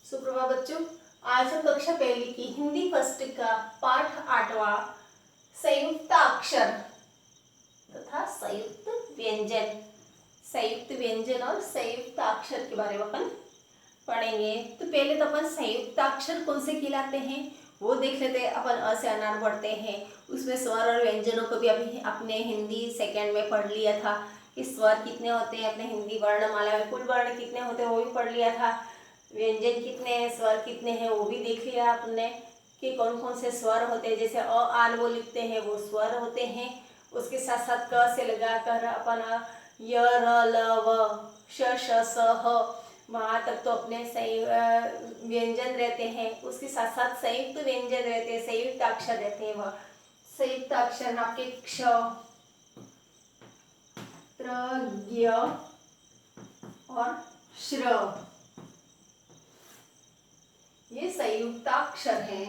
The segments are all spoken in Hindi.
सुप्रभात बच्चों। आज हम कक्षा पहली की हिंदी फर्स्ट का पाठ 8वां संयुक्त अक्षर तथा संयुक्त व्यंजन और संयुक्त अक्षर के बारे में अपन पढ़ेंगे। तो पहले तो अपन संयुक्त अक्षर कौन से कहलाते हैं वो देख लेते हैं। अपन अ से अनार पढ़ते हैं, उसमें स्वर और व्यंजनों को भी अभी अपने हिंदी सेकेंड में पढ़ लिया था कि स्वर कितने होते हैं। अपने हिंदी वर्णमाला में कुल वर्ण कितने होते हैं वो भी पढ़ लिया था। व्यंजन कितने हैं, स्वर कितने हैं वो भी देख लिया आपने कि कौन कौन से स्वर होते हैं। जैसे अ आल वो लिखते हैं वो स्वर होते हैं। उसके साथ साथ क से लगाकर अपन य र ल व श श स ह वहाँ तक तो अपने सही व्यंजन रहते हैं। उसके साथ साथ संयुक्त व्यंजन रहते हैं, संयुक्त अक्षर रहते हैं। वह संयुक्त अक्षर आपके क्ष, त्र, ज्ञ और श्र, ये संयुक्ताक्षर है।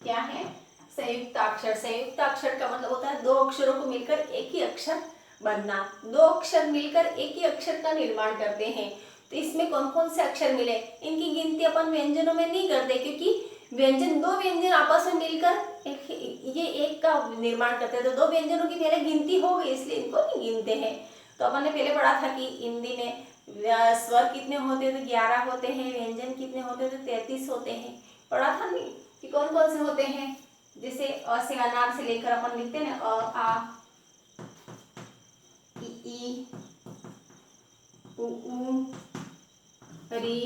क्या है? संयुक्ताक्षर। संयुक्ताक्षर का मतलब होता है दो अक्षरों को मिलकर एक ही अक्षर बनना। दो अक्षर मिलकर एक ही अक्षर का निर्माण करते हैं। तो इसमें कौन कौन से अक्षर मिले, इनकी गिनती अपन व्यंजनों में नहीं करते, क्योंकि दो व्यंजन आपस में मिलकर ये एक का निर्माण करते हैं। तो दो व्यंजनों की पहले गिनती हो गई, इसलिए इनको नहीं गिनते हैं। तो अपन ने पहले पढ़ा था कि हिंदी में स्वर कितने होते हैं, तो 11 होते हैं। व्यंजन कितने होते हैं, तो 33 होते हैं। पढ़ा था नहीं कि कौन कौन से होते हैं। जैसे अ से अनार से लेकर अपन लिखते हैं ना, अ आ ई उ री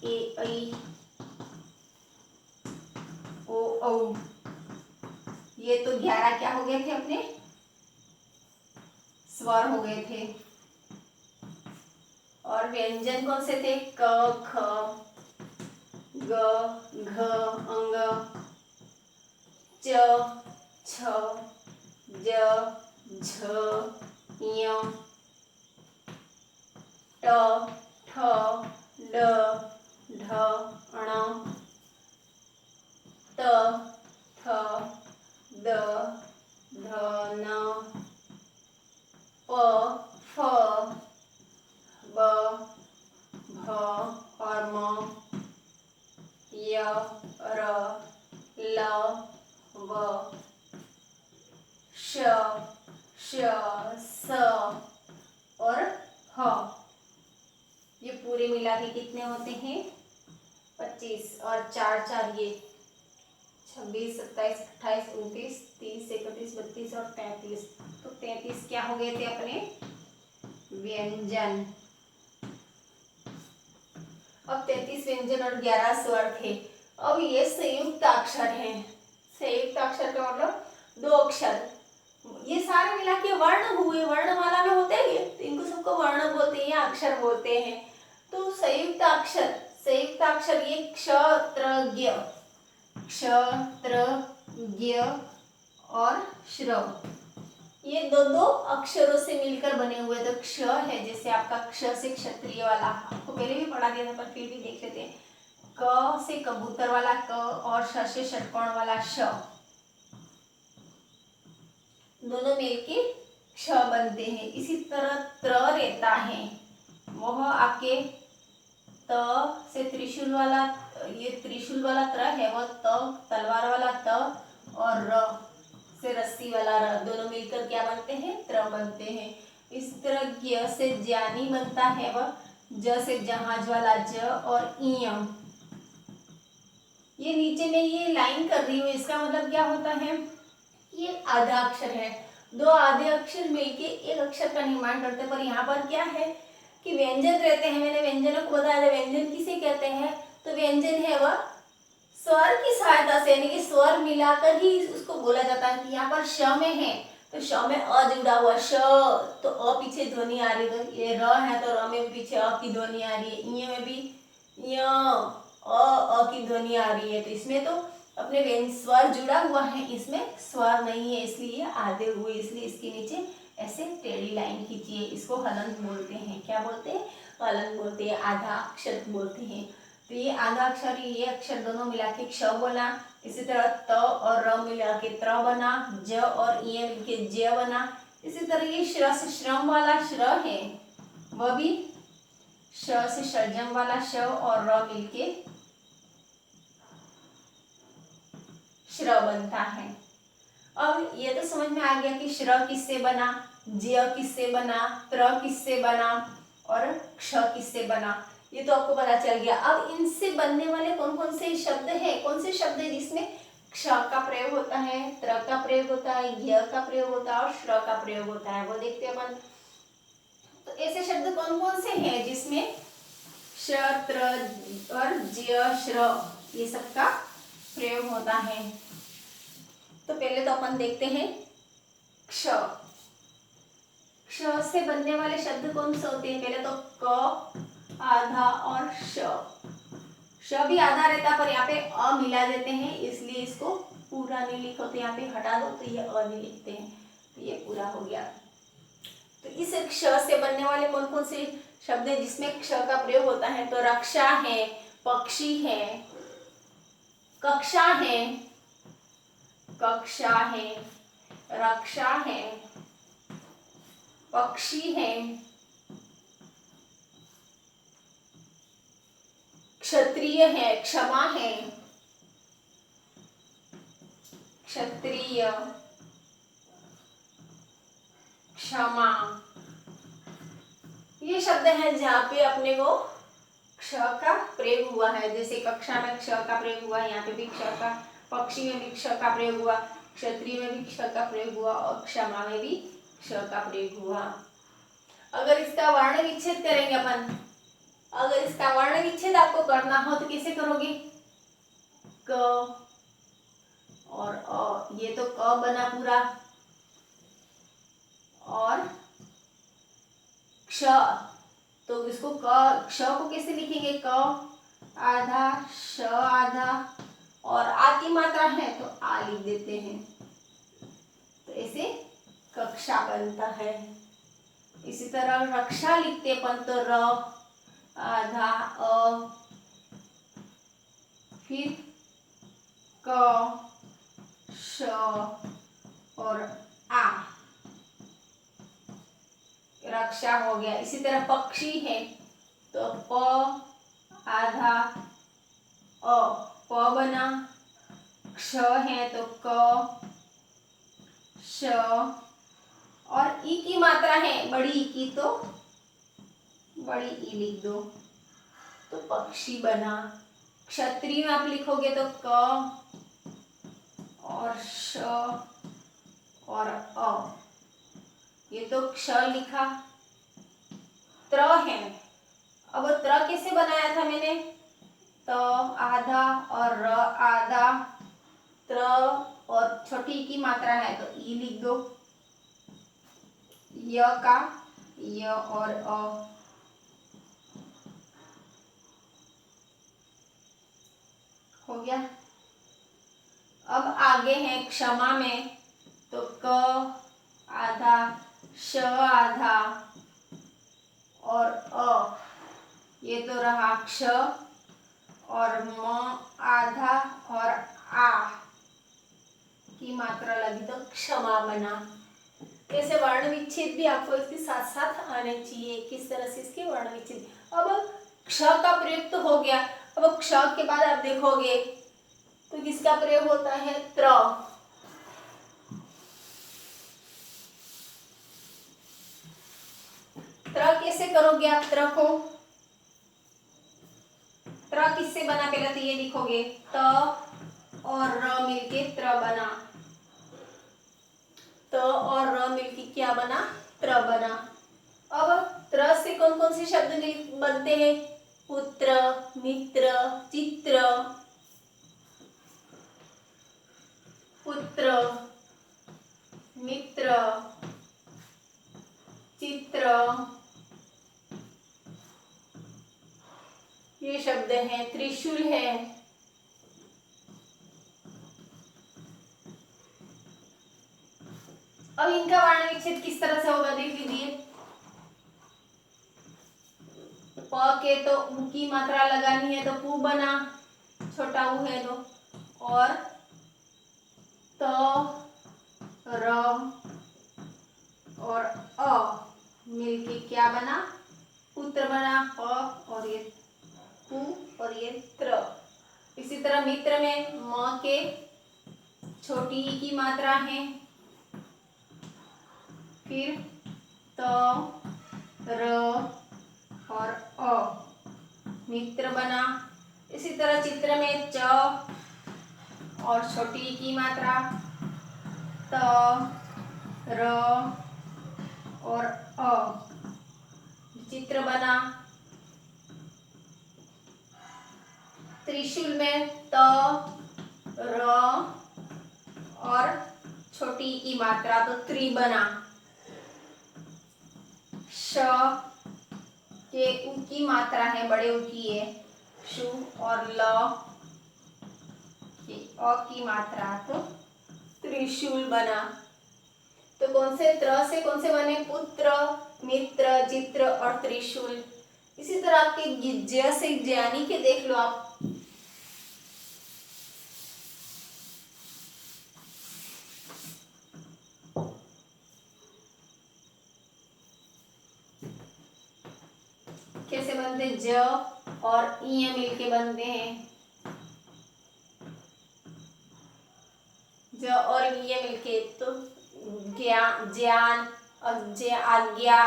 ए ऐ ओ औ। ये तो 11 क्या हो गए थे, अपने स्वर हो गए थे। और व्यंजन कौन से थे? क ख ग घ अंग, च छ ज झ ञ ट ठ ड ढ ण त थ द ध न प फ ब भ और म, य र ल व श श स और ह। ये पूरे मिला के कितने होते हैं? 25। और 4 4 ये 26, 27, 28, 29, 30, 31, 32 और 33। तो 33 क्या हो गए थे अपने व्यंजन। अब 33 व्यंजन और 11 स्वर थे। अब ये संयुक्त अक्षर है। संयुक्त अक्षर का मतलब दो अक्षर, ये सारे मिला के वर्ण हुए। वर्णमाला में होते हैं तो इनको सबको वर्ण बोलते हैं या अक्षर बोलते हैं। तो संयुक्त अक्षर ये क्ष, त्र, ज्ञ, क्ष, त्र, ज्ञ और श्र, ये दो दो अक्षरों से मिलकर बने हुए। तो क्ष है, जैसे आपका क्ष से क्षत्रिय वाला, आपको पहले भी पढ़ा दिया था पर फिर भी देख लेते हैं। क से कबूतर वाला क और श से षटकोण वाला श, दोनों मिलके क्ष बनते हैं। इसी तरह त्र रहता है, वह आपके त से त्रिशूल वाला, ये त्रिशूल वाला त्र है, वह त तलवार वाला त और र से रस्सी वाला र, दोनों मिलकर क्या बनते हैं? त्र बनते हैं। इस तरह ज्ञ से ज्ञानी बनता है, वह ज से जहाज वाला ज और इय। ये नीचे में ये लाइन कर रही हूँ, इसका मतलब क्या होता है? ये आधा अक्षर है। दो आधे अक्षर मिलके एक अक्षर का निर्माण करते हैं। पर यहाँ पर क्या है कि व्यंजन रहते हैं। मैंने व्यंजनों को बताया था। व्यंजन किसे कहते हैं? तो व्यंजन है वह स्वर की सहायता से, यानी कि स्वर मिलाकर ही उसको बोला जाता है। कि यहाँ पर श में है तो श में अ जुड़ा हुआ, श तो अ पीछे ध्वनि आ रही है। तो ये र है तो र में भी पीछे अ की ध्वनि आ रही है। इ में भी य अ की ध्वनि आ रही है। तो इसमें तो अपने स्वर जुड़ा हुआ है, इसमें स्वर नहीं है, इसलिए आधे हुए, इसलिए इसके नीचे ऐसे टेढ़ी लाइन खींचिए। इसको हलंत बोलते हैं। क्या बोलते हैं? हलंत बोलते हैं, आधा अक्षर बोलते हैं। तो ये आधा अक्षर, ये अक्षर दोनों मिला के क्ष बना। इसी तरह त और र मिला के त्र बना, ज और इ मिलके ज बना। इसी तरह ये श्र से श्रम वाला श्र है, वह भी श से षडजम वाला श और र मिलके श्र बनता है। अब ये तो समझ में आ गया कि श्र किससे बना, ज्य किससे बना, त्र किससे बना और क्ष किससे बना, ये तो आपको पता चल गया। अब इनसे बनने वाले कौन कौन से शब्द हैं, कौन से शब्द है जिसमें क्ष का प्रयोग होता है, त्र का प्रयोग होता है, ज्य का प्रयोग होता है और श्र का प्रयोग होता है, वो देखते हैं अपन। तो ऐसे शब्द कौन कौन से हैं जिसमें श, त्र और ज्य, श्र ये सब का प्रयोग होता है। तो पहले तो अपन देखते हैं क्ष। क्ष से बनने वाले शब्द कौन से होते हैं, पहले तो क, आधा और श। श भी आधा रहता पर यहाँ पे अ मिला देते हैं, इसलिए इसको पूरा नहीं लिखो, तो यहाँ पे हटा दो तो ये अ नहीं लिखते हैं, तो ये पूरा हो गया। तो इस क्ष से बनने वाले कौन कौन से शब्द है जिसमें क्ष का प्रयोग होता है, तो रक्षा है, पक्षी है, कक्षा है, कक्षा है, रक्षा है, पक्षी है, क्षत्रिय है, क्षमा है, क्षत्रिय, क्षमा, ये शब्द है जहाँ पे अपने को क्ष का प्रयोग हुआ है। जैसे कक्षा में क्ष का प्रयोग हुआ, यहाँ पे भी क्ष का, पक्षी में भी क्ष का प्रयोग हुआ, क्षत्रिय में भी क्ष का प्रयोग हुआ और क्षमा में भी क्ष का प्रयोग हुआ। अगर इसका वर्ण विच्छेद करेंगे अपन, अगर इसका वर्ण विच्छेद आपको करना हो तो कैसे करोगे, क और अ, ये तो क बना पूरा, और क्ष, तो इसको क, क्ष को कैसे लिखेंगे, क आधा, श आधा और आ की मात्रा है तो आ लिख देते हैं, तो ऐसे कक्षा बनता है। इसी तरह रक्षा लिखते अपन तो र आधा अ, फिर क, श और आ, रक्षा हो गया। इसी तरह पक्षी है तो प आधा अ, प बना, क्ष है तो क, श और ई की मात्रा है बड़ी ई की तो बड़ी ई लिख दो, तो पक्षी बना। क्षत्रिय में आप लिखोगे तो क और श और अ, ये तो क्ष लिखा। त्र है, अब त्र कैसे बनाया था मैंने, त आधा और र आधा, त्र और छोटी की मात्रा है तो ई लिख दो, य का य और अ, हो गया। अब आगे है क्षमा में तो क आधा, श आधा और अ, ये तो रहा क्ष और म आधा और आ की मात्रा लगी तो क्षमा बना। ऐसे वर्ण विच्छेद भी आपको इसके साथ साथ आने चाहिए, किस तरह से इसके वर्ण विच्छेद। अब क्ष का प्रयोग तो हो गया, अब क्ष के बाद आप देखोगे तो किसका प्रयोग होता है, त्र। त्र कैसे करोगे आप, त्र को, त्र किससे बना पहले तो ये लिखोगे, त और र मिलके त्र बना, त और र मिलके क्या बना, त्र बना। अब त्र से कौन कौन से शब्द बनते हैं, पुत्र, मित्र, चित्र, पुत्र, मित्र, चित्र, ये शब्द हैं। त्रिशूल है, अब इनका वर्ण विच्छेद किस तरह से होगा देख लीजिए। प के तो उ की मात्रा लगानी है तो पु बना, छोटा उ है तो, और त र और अ मिलके क्या बना, पुत्र बना प, और ये पु और ये त्र। इसी तरह मित्र में म के छोटी ई की मात्रा है, फिर त, र और अ, मित्र बना। इसी तरह चित्र में च और छोटी ई की मात्रा, त, र और अ, चित्र बना। त्रिशूल में त, र और छोटी ई की मात्रा, तो त्रि बना। श के उ की मात्रा है, बड़े उ की है शु, और ल की अ की मात्रा, तो त्रिशूल बना। तो कौन से त्र से कौन से बने? पुत्र, मित्र, चित्र और त्रिशूल। इसी तरह आपके ज से ज्ञानी के देख लो आप। कैसे बनते? ज और इ मिलके बनते हैं, ज और इ मिलके, तो ज्ञान, ज्ञान, आज्ञा,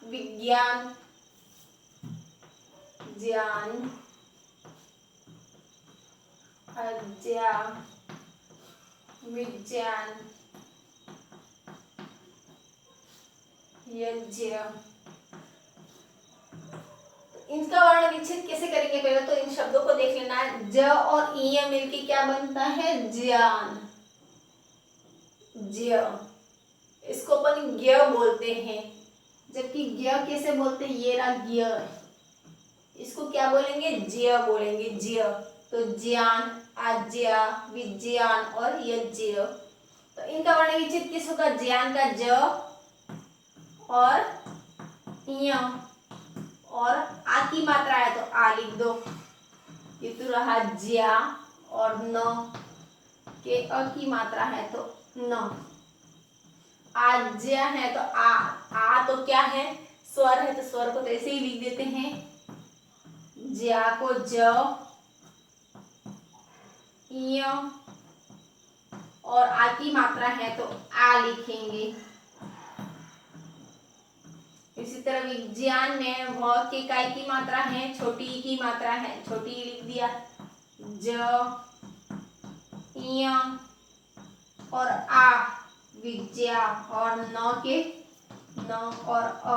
विज्ञान, ज्ञान, आज्ञा, विज्ञान, यज्ञ। इनका वर्ण विच्छेद कैसे करेंगे? पहले तो इन शब्दों को देख लेना है। ज और इ मिलके क्या बनता है? ज्ञान, ज्ञ। इसको अपन ज्ञ बोलते हैं, जबकि ज्ञ कैसे बोलते हैं? ये रहा ज्ञ, इसको क्या बोलेंगे? ज्ञ बोलेंगे, ज्ञ। तो ज्ञान, आज्ञा, विज्ञान और यज्ञ। तो इनका वर्ण विच्छेद किस होगा? ज्ञान का ज और य, और आ की मात्रा है तो आ लिख दो। ये तो रहा ज्या, और न के अ की मात्रा है तो न। आज्ञा है तो आ तो क्या है? स्वर है, तो स्वर को तो ऐसे ही लिख देते हैं, ज्या को ज, य और आ की मात्रा है तो आ लिखेंगे। इसी तरह विज्ञान में व के काय की मात्रा है? छोटी ई की मात्रा है, छोटी ई लिख दिया, ज, य और आ, विज्ञा, और न के न और अ,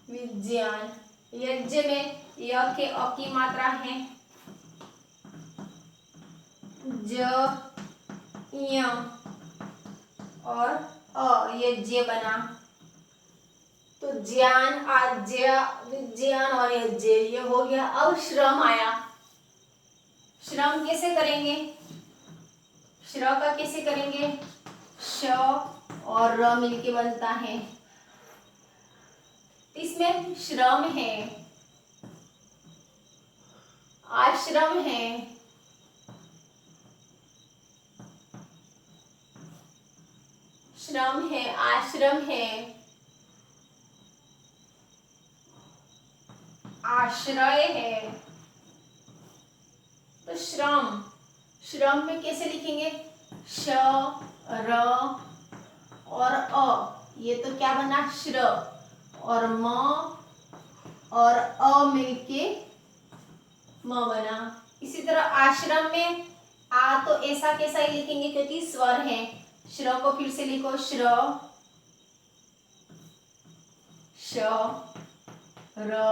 विज्ञान। यज्ञ में य के अ की मात्रा है, ज, य और अ, यज्ञ बना। तो ज्ञान, आज्ञा, विज्ञान और यज्ञ, ये हो गया। अब श्रम आया। श्रम कैसे करेंगे? श्र का कैसे करेंगे? श और र मिलके बनता है, इसमें श्रम है, आश्रम है, श्रम है, आश्रम है, आश्रय है। तो श्रम, श्रम में कैसे लिखेंगे? श, र और अ, ये तो क्या बना? श्र, और म और अ मिलके म बना। इसी तरह आश्रम में आ तो ऐसा कैसा ही लिखेंगे क्योंकि स्वर है। श्र को फिर से लिखो, श्र, श, र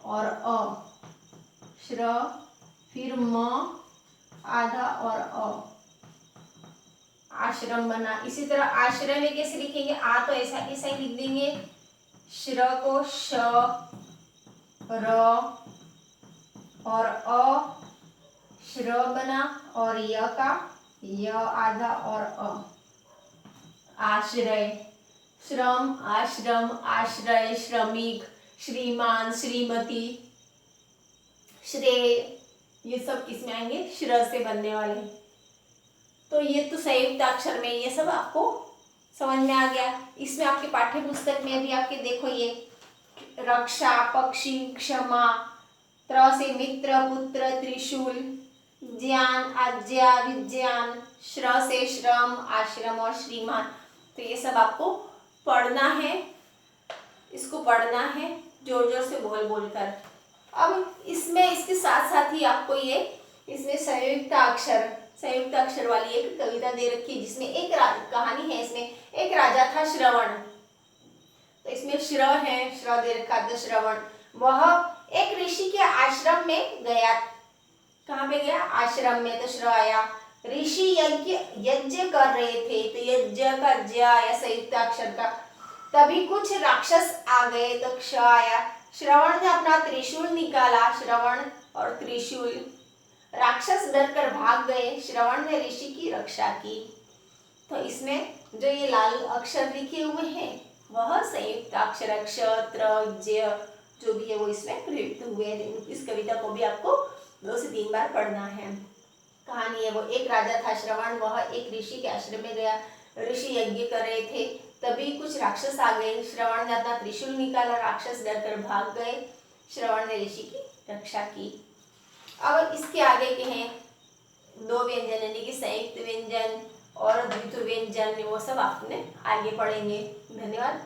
और अ, श्र, फिर म आधा और अ, आश्रम बना। इसी तरह आश्रय में कैसे लिखेंगे? आ तो ऐसा ऐसा ही लिख देंगे, श्र को श, र और अ, श्र बना, और य का य आधा और अ, आश्रय। श्रम, आश्रम, आश्रय, श्रमिक, श्रीमान, श्रीमती, श्रेय, ये सब किसमें आएंगे? श्र से बनने वाले। तो ये तो संयुक्त अक्षर में ये सब आपको समझ में आ गया। इसमें आपके पाठ्य पुस्तक में भी आपके देखो ये रक्षा, पक्षी, क्षमा, त्र से मित्र, पुत्र, त्रिशूल, ज्ञान, आज्ञा, विज्ञान, श्र से श्रम, आश्रम और श्रीमान। तो ये सब आपको पढ़ना है, इसको पढ़ना है जोर जोर से बोल बोल कर। अब इसमें इसके साथ साथ ही आपको ये इसमें संयुक्त अक्षर वाली एक कविता दे रखी है, जिसमें एक कहानी है। इसमें एक राजा था श्रवण, तो इसमें श्र है, श्र दे रखा था श्रवण। वह एक ऋषि के आश्रम में गया। कहाँ पे गया? आश्रम में, तो श्र आया। ऋषि यज्ञ कर रहे थे, तो यज्ञ का ज आया संयुक्त अक्षर का। तभी कुछ राक्षस आ गए, तो क्ष आया। श्रवण ने अपना त्रिशूल निकाला, श्रवण और त्रिशूल। राक्षस डर कर भाग गए, श्रवण ने ऋषि की रक्षा की। तो इसमें जो ये लाल अक्षर लिखे हुए हैं वह संयुक्त अक्षर क्ष, त्र, ज्य जो भी है वो इसमें प्रयुक्त हुए हैं। इस कविता को भी आपको 2 से 3 बार पढ़ना है। कहानी है वो, एक राजा था श्रवण, वह एक ऋषि के आश्रम में गया। ऋषि यज्ञ कर रहे थे, तभी कुछ राक्षस आ गए। श्रवण ने अपना त्रिशूल निकाला, राक्षस डर कर भाग गए। श्रवण ने ऋषि की रक्षा की। अब इसके आगे के हैं 2 व्यंजन, यानी कि संयुक्त व्यंजन और द्वित्व व्यंजन, वो सब आपने आगे पढ़ेंगे। धन्यवाद।